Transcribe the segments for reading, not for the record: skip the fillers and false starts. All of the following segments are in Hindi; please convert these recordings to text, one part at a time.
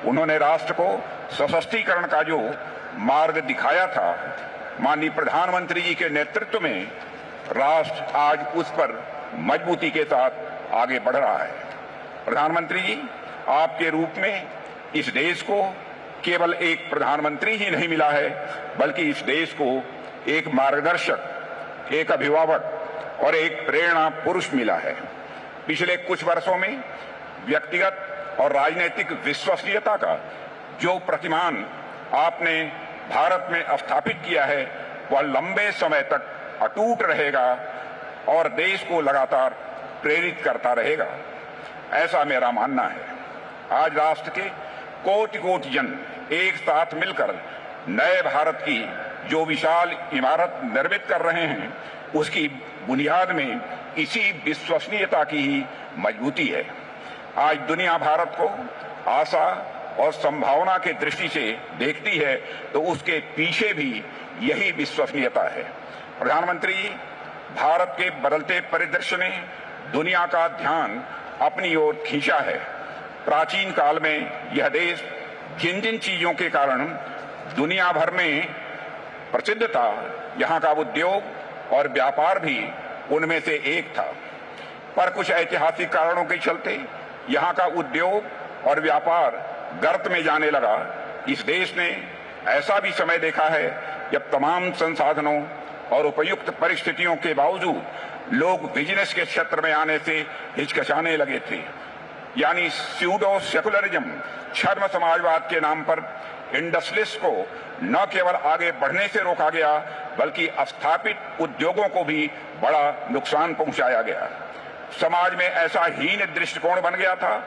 उन्होंने राष्ट्र को सशक्तिकरण का जो मार्ग दिखाया था, माननीय प्रधानमंत्री जी के नेतृत्व में राष्ट्र आज उस पर मजबूती के साथ आगे बढ़ रहा है। प्रधानमंत्री जी, आपके रूप में इस देश को केवल एक प्रधानमंत्री ही नहीं मिला है, बल्कि इस देश को एक मार्गदर्शक, एक अभिभावक और एक प्रेरणा पुरुष मिला है। पिछले कुछ वर्षों में व्यक्तिगत और राजनीतिक विश्वसनीयता का जो प्रतिमान आपने भारत में स्थापित किया है, वह लंबे समय तक अटूट रहेगा और देश को लगातार प्रेरित करता रहेगा, ऐसा मेरा मानना है। आज राष्ट्र के कोटि कोटि जन एक साथ मिलकर नए भारत की जो विशाल इमारत निर्मित कर रहे हैं, उसकी बुनियाद में इसी विश्वसनीयता की ही मजबूती है। आज दुनिया भारत को आशा और संभावना की दृष्टि से देखती है, तो उसके पीछे भी यही विश्वसनीयता है। प्रधानमंत्री जी, भारत के बदलते परिदृश्य ने दुनिया का ध्यान अपनी ओर खींचा है। प्राचीन काल में यह देश जिन जिन चीजों के कारण दुनिया भर में प्रसिद्ध था, यहाँ का उद्योग और व्यापार भी उनमें से एक था। पर कुछ ऐतिहासिक कारणों के चलते यहाँ का उद्योग और व्यापार गर्त में जाने लगा। इस देश ने ऐसा भी समय देखा है जब तमाम संसाधनों और उपयुक्त परिस्थितियों के बावजूद लोग बिजनेस के क्षेत्र में आने से हिचकिचाने लगे थे। यानी स्यूडो सेकुलरिज्म, छद्म समाजवाद के नाम पर इंडस्ट्रियलिस्ट को न केवल आगे बढ़ने से रोका गया, बल्कि स्थापित उद्योगों को भी बड़ा नुकसान पहुंचाया गया। समाज में ऐसा हीन दृष्टिकोण बन गया था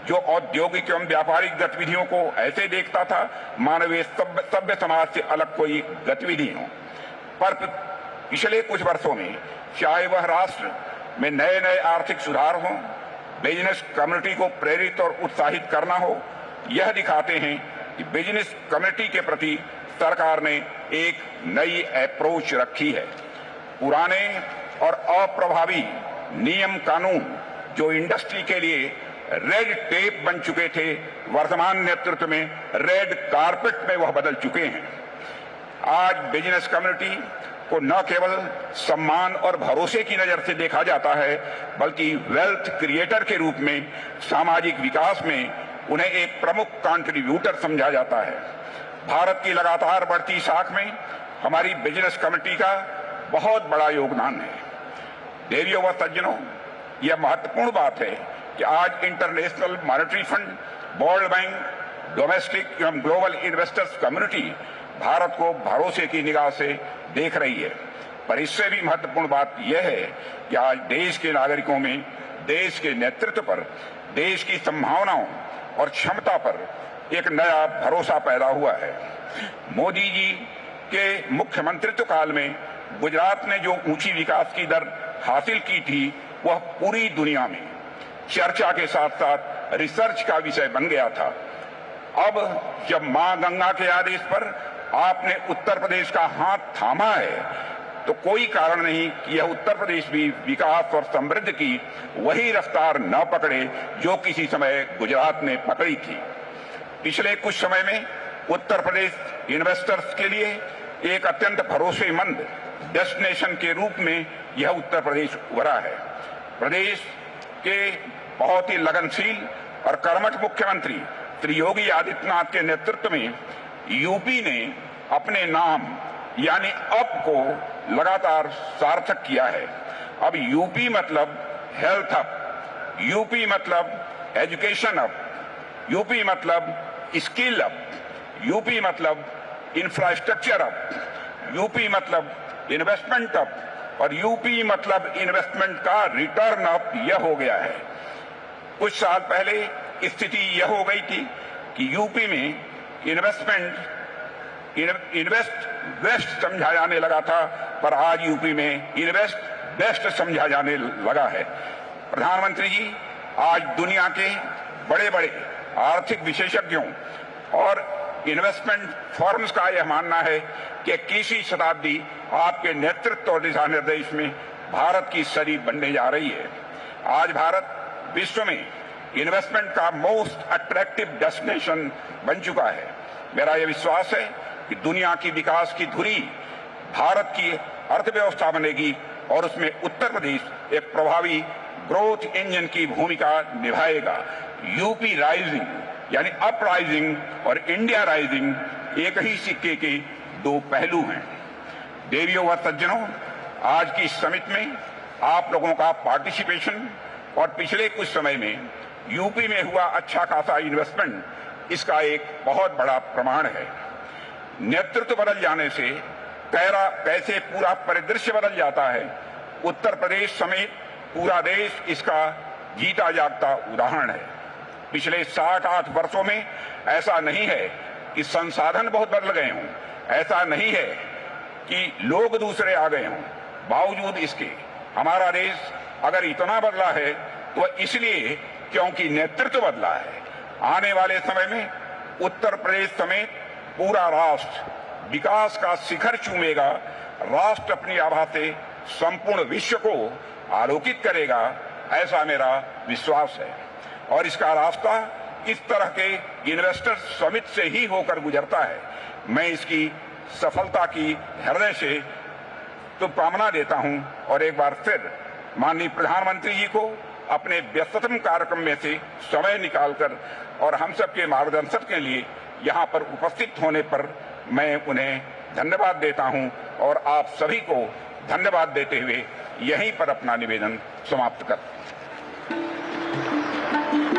जो औद्योगिक एवं व्यापारिक गतिविधियों को ऐसे देखता था मानवीय सभ्य समाज से अलग कोई गतिविधि हो। पर पिछले कुछ वर्षों में चाहे वह राष्ट्र में नए नए आर्थिक सुधार हों, बिजनेस कम्युनिटी को प्रेरित और उत्साहित करना हो, यह दिखाते हैं कि बिजनेस कम्युनिटी के प्रति सरकार ने एक नई अप्रोच रखी है। पुराने और अप्रभावी नियम कानून जो इंडस्ट्री के लिए रेड टेप बन चुके थे, वर्तमान नेतृत्व में रेड कारपेट में वह बदल चुके हैं। आज बिजनेस कम्युनिटी को न केवल सम्मान और भरोसे की नजर से देखा जाता है, बल्कि वेल्थ क्रिएटर के रूप में सामाजिक विकास में उन्हें एक प्रमुख कंट्रीब्यूटर समझा जाता है। भारत की लगातार बढ़ती साख में हमारी बिजनेस कम्युनिटी का बहुत बड़ा योगदान है। देवियों व सज्जनों, यह महत्वपूर्ण बात है कि आज international monetary fund, world bank, domestic एवं ग्लोबल इन्वेस्टर्स कम्युनिटी भारत को भरोसे की निगाह से देख रही है। पर इससे भी महत्वपूर्ण बात यह है कि आज देश के नागरिकों में देश के नेतृत्व पर, देश की संभावनाओं और क्षमता पर एक नया भरोसा पैदा हुआ है। मोदी जी के मुख्यमंत्रित्व काल में गुजरात ने जो ऊंची विकास की दर हासिल की थी, वह पूरी दुनिया में चर्चा के साथ साथ रिसर्च का विषय बन गया था। अब जब मां गंगा के आदेश पर आपने उत्तर प्रदेश का हाथ थामा है, तो कोई कारण नहीं कि यह उत्तर प्रदेश भी विकास और समृद्धि की वही रफ्तार न पकड़े जो किसी समय गुजरात ने पकड़ी थी। पिछले कुछ समय में उत्तर प्रदेश इन्वेस्टर्स के लिए एक अत्यंत भरोसेमंद डेस्टिनेशन के रूप में यह उत्तर प्रदेश उभरा है। प्रदेश के बहुत ही लगनशील और कर्मठ मुख्यमंत्री श्री योगी आदित्यनाथ के नेतृत्व में यूपी ने अपने नाम यानी अप को लगातार सार्थक किया है। अब यूपी मतलब हेल्थ अप, यूपी मतलब एजुकेशन अप, यूपी मतलब स्किल अप, यूपी मतलब इंफ्रास्ट्रक्चर अप, यूपी मतलब इन्वेस्टमेंट अप और यूपी मतलब इन्वेस्टमेंट का रिटर्न अप, यह हो गया है। कुछ साल पहले स्थिति यह हो गई थी कि यूपी में इन्वेस्ट वेस्ट समझा जाने लगा था, पर आज यूपी में इन्वेस्ट बेस्ट समझा जाने लगा है। प्रधानमंत्री जी, आज दुनिया के बड़े बड़े आर्थिक विशेषज्ञों और इन्वेस्टमेंट फर्म्स का यह मानना है कि 21वीं शताब्दी आपके नेतृत्व और दिशा निर्देश में भारत की सदी बनने जा रही है। आज भारत विश्व में इन्वेस्टमेंट का मोस्ट अट्रैक्टिव डेस्टिनेशन बन चुका है। मेरा यह विश्वास है कि दुनिया की विकास की धुरी भारत की अर्थव्यवस्था बनेगी और उसमें उत्तर प्रदेश एक प्रभावी ग्रोथ इंजन की भूमिका निभाएगा। यूपी राइजिंग यानी अप राइजिंग और इंडिया राइजिंग एक ही सिक्के के दो पहलू हैं। देवियों व सज्जनों, आज की समिट में आप लोगों का पार्टिसिपेशन और पिछले कुछ समय में यूपी में हुआ अच्छा खासा इन्वेस्टमेंट इसका एक बहुत बड़ा प्रमाण है। नेतृत्व बदल जाने से कैसे पूरा परिदृश्य बदल जाता है, उत्तर प्रदेश समेत पूरा देश इसका जीता जागता उदाहरण है। पिछले 7-8 वर्षों में ऐसा नहीं है कि संसाधन बहुत बदल गए हों, ऐसा नहीं है कि लोग दूसरे आ गए हों। बावजूद इसके हमारा देश अगर इतना बदला है तो इसलिए क्योंकि नेतृत्व बदला है। आने वाले समय में उत्तर प्रदेश समेत पूरा राष्ट्र विकास का शिखर चूमेगा। राष्ट्र अपनी आभा से संपूर्ण विश्व को आलोकित करेगा, ऐसा मेरा विश्वास है। और इसका रास्ता इस तरह के इन्वेस्टर समिट से ही होकर गुजरता है। मैं इसकी सफलता की हृदय से शुभकामना देता हूं और एक बार फिर माननीय प्रधानमंत्री जी को अपने व्यस्ततम कार्यक्रम में से समय निकालकर और हम सबके मार्गदर्शन के लिए यहाँ पर उपस्थित होने पर मैं उन्हें धन्यवाद देता हूं और आप सभी को धन्यवाद देते हुए यहीं पर अपना निवेदन समाप्त करता हूं।